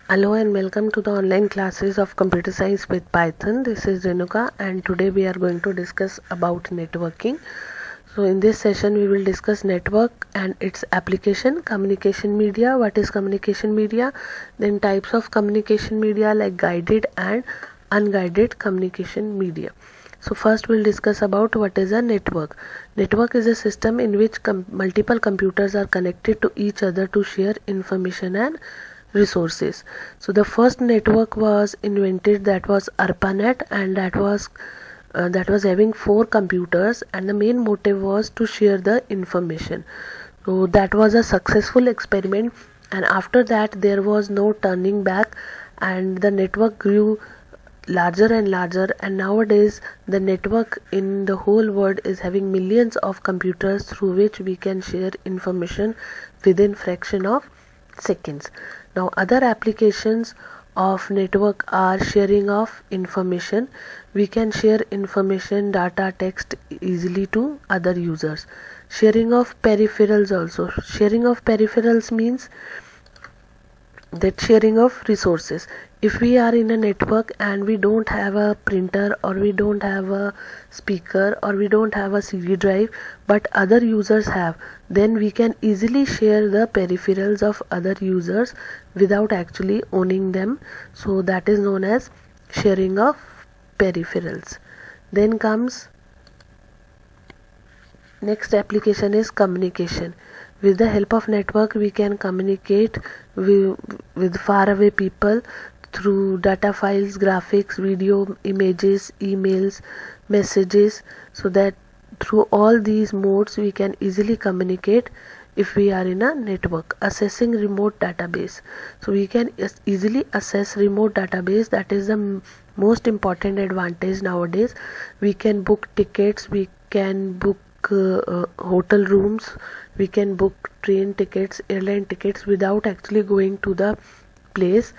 Hello and welcome to the online classes of computer science with Python. This is Renuka and today we are going to discuss about networking. So in this session we will discuss network and its application, communication media, what is communication media, then types of communication media like guided and unguided communication media. So first we'll discuss about what is a network. Network is a system in which multiple computers are connected to each other to share information and resources. So the first network was invented, that was ARPANET, and that was having 4 computers, and the main motive was to share the information. So that was a successful experiment, and after that there was no turning back, and the network grew larger and larger, and nowadays the network in the whole world is having millions of computers through which we can share information within fraction of seconds. Now other applications of network are sharing of information. We can share information, data, text easily to other users. Sharing of peripherals also. Sharing of peripherals means that sharing of resources. If we are in a network and we don't have a printer, or we don't have a speaker, or we don't have a CD drive, but other users have, then we can easily share the peripherals of other users without actually owning them. So that is known as sharing of peripherals. Then comes next application is communication. With the help of network we can communicate with faraway people through data files, graphics, video, images, emails, messages, so that through all these modes we can easily communicate if we are in a network. Assessing remote database. So we can easily assess remote database. That is the most important advantage nowadays. We can book tickets, we can book hotel rooms, we can book train tickets, airline tickets without actually going to the place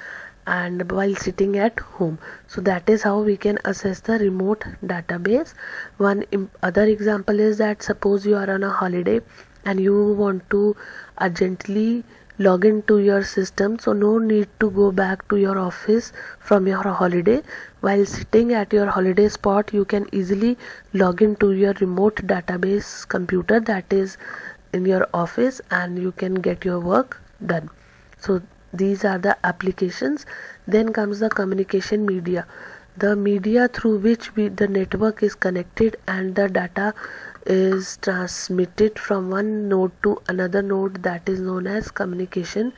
and while sitting at home. So that is how we can assess the remote database. One other example is that suppose you are on a holiday and you want to urgently log into your system, so no need to go back to your office from your holiday. While sitting at your holiday spot, you can easily log into your remote database computer that is in your office, and you can get your work done. So these are the applications. Then comes the communication media, the media through which the network is connected and the data is transmitted from one node to another node, that is known as communication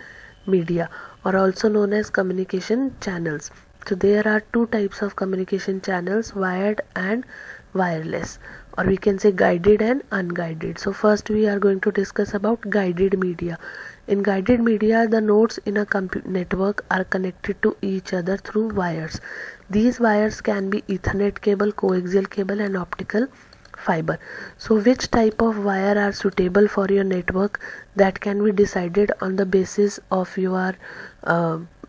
media, or also known as communication channels. So there are 2 types of communication channels, wired and wireless, or we can say guided and unguided. So first we are going to discuss about guided media. In guided media, the nodes in a network are connected to each other through wires. These wires can be Ethernet cable, coaxial cable, and optical fiber. So which type of wire are suitable for your network, that can be decided on the basis of your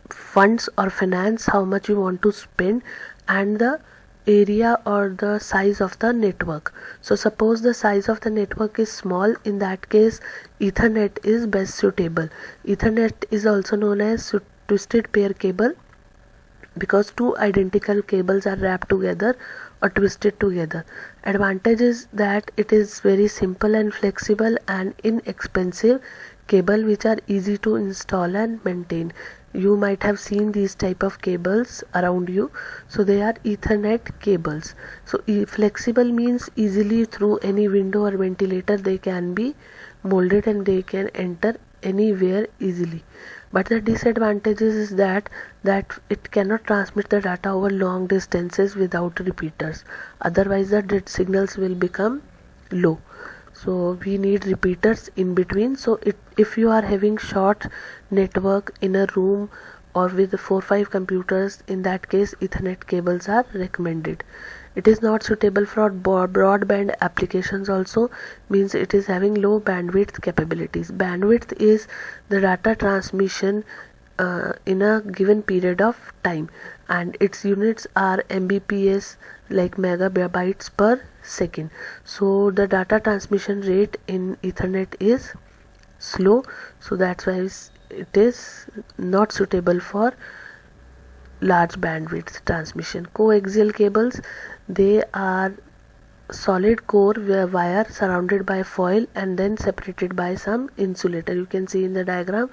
funds or finance, how much you want to spend, and the area or the size of the network. So suppose the size of the network is small, in that case Ethernet is best suitable. Ethernet is also known as twisted pair cable, because 2 identical cables are wrapped together or twisted together. Advantage is that it is very simple and flexible and inexpensive cable, which are easy to install and maintain. You might have seen these type of cables around you. So they are Ethernet cables. So flexible means easily through any window or ventilator they can be molded and they can enter anywhere easily. But the disadvantages is that it cannot transmit the data over long distances without repeaters. Otherwise the signals will become low. So we need repeaters in between. So if you are having short network in a room or with 4-5 computers, in that case Ethernet cables are recommended. It is not suitable for broadband applications also, means it is having low bandwidth capabilities. Bandwidth is the data transmission in a given period of time, and its units are Mbps, like megabytes per second. So the data transmission rate in Ethernet is slow, so that's why it is not suitable for large bandwidth transmission. Coaxial cables, they are solid core wire surrounded by foil and then separated by some insulator. You can see in the diagram,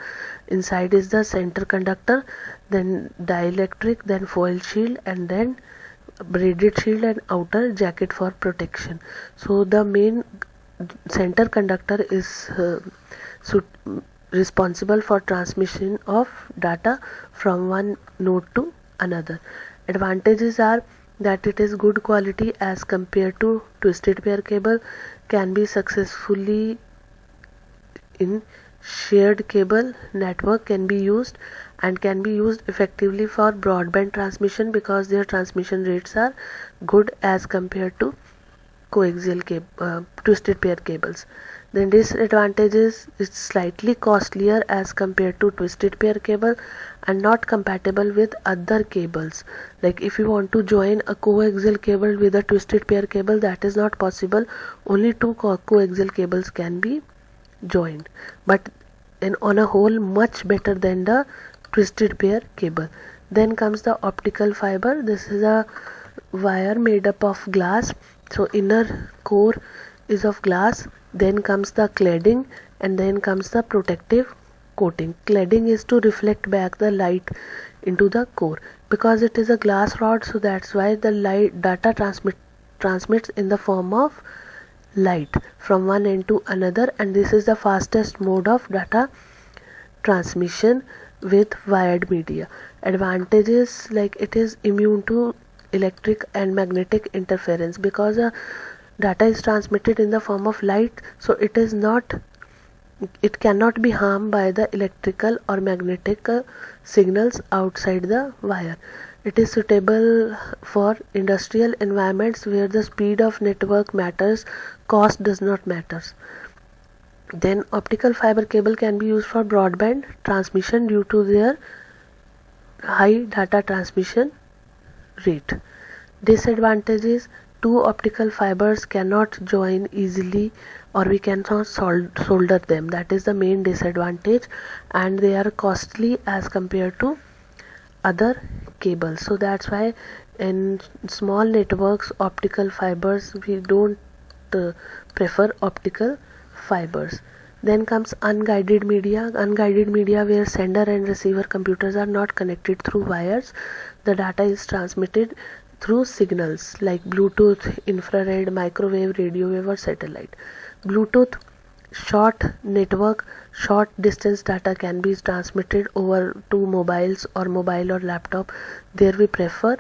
inside is the center conductor, then dielectric, then foil shield, and then braided shield and outer jacket for protection. So the main center conductor is responsible for transmission of data from one node to another. Advantages are that it is good quality as compared to twisted pair cable, can be successfully in shared cable network, can be used and can be used effectively for broadband transmission because their transmission rates are good as compared to coaxial twisted pair cables. Then disadvantages, it's slightly costlier as compared to twisted pair cable and not compatible with other cables. Like if you want to join a coaxial cable with a twisted pair cable, that is not possible. Only two coaxial cables can be joined, but on a whole much better than the twisted pair cable. Then comes the optical fiber. This is a wire made up of glass. So inner core is of glass, then comes the cladding, and then comes the protective coating. Cladding is to reflect back the light into the core. Because it is a glass rod, so that's why the light data transmits in the form of light from one end to another, and this is the fastest mode of data transmission with wired media. Advantages, like it is immune to electric and magnetic interference because data is transmitted in the form of light, so it cannot be harmed by the electrical or magnetic signals outside the wire. It is suitable for industrial environments where the speed of network matters, cost does not matter. Then optical fiber cable can be used for broadband transmission due to their high data transmission rate. Disadvantages, two optical fibers cannot join easily or we cannot solder them. That is the main disadvantage, and they are costly as compared to other cables. So that's why in small networks, optical fibers, we don't prefer optical fibers. Then comes unguided media. Unguided media where sender and receiver computers are not connected through wires. The data is transmitted through signals like Bluetooth, infrared, microwave, radio wave or satellite. Bluetooth, short network, short distance data can be transmitted over to mobiles or mobile or laptop. There we prefer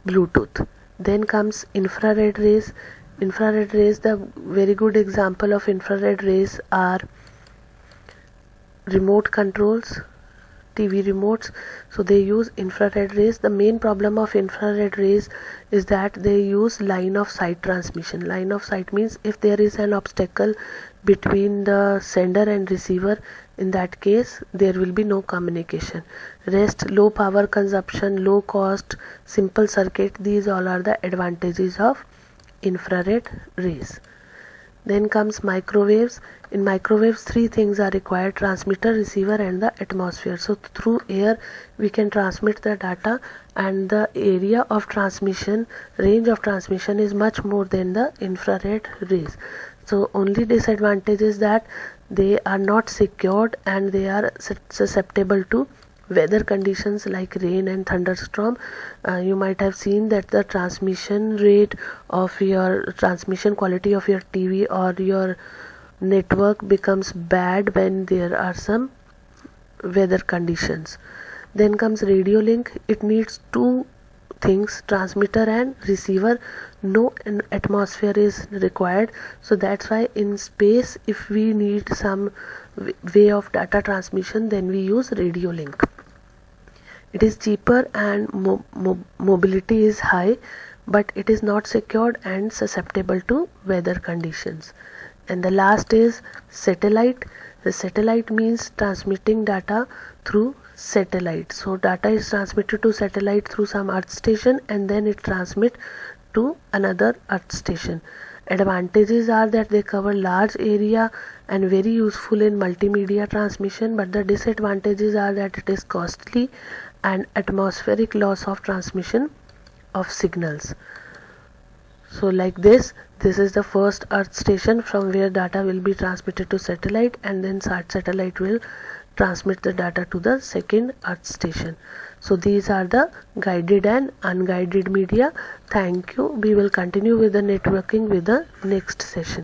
Bluetooth. Then comes infrared rays. Infrared rays, the very good example of infrared rays are remote controls, TV remotes. So they use infrared rays. The main problem of infrared rays is that they use line of sight transmission. Line of sight means if there is an obstacle between the sender and receiver, in that case there will be no communication. Rest, low power consumption, low cost, simple circuit, these all are the advantages of infrared rays. Then comes microwaves. In microwaves, three things are required: transmitter, receiver and the atmosphere. So through air we can transmit the data, and the area of transmission, range of transmission is much more than the infrared rays. So only disadvantage is that they are not secured and they are susceptible to weather conditions like rain and thunderstorm. You might have seen that the transmission rate of your transmission quality of your TV or your network becomes bad when there are some weather conditions. Then comes radio link. It needs two things, transmitter and receiver. No atmosphere is required, so that's why in space if we need some way of data transmission, then we use radio link. It is cheaper and mobility is high, but it is not secured and susceptible to weather conditions. And the last is satellite. The satellite means transmitting data through satellite. So data is transmitted to satellite through some earth station and then it transmit to another earth station. Advantages are that they cover large area and very useful in multimedia transmission, but the disadvantages are that it is costly and atmospheric loss of transmission of signals. So like this is the first Earth station from where data will be transmitted to satellite, and then satellite will transmit the data to the second Earth station. So these are the guided and unguided media. Thank you. We will continue with the networking with the next session.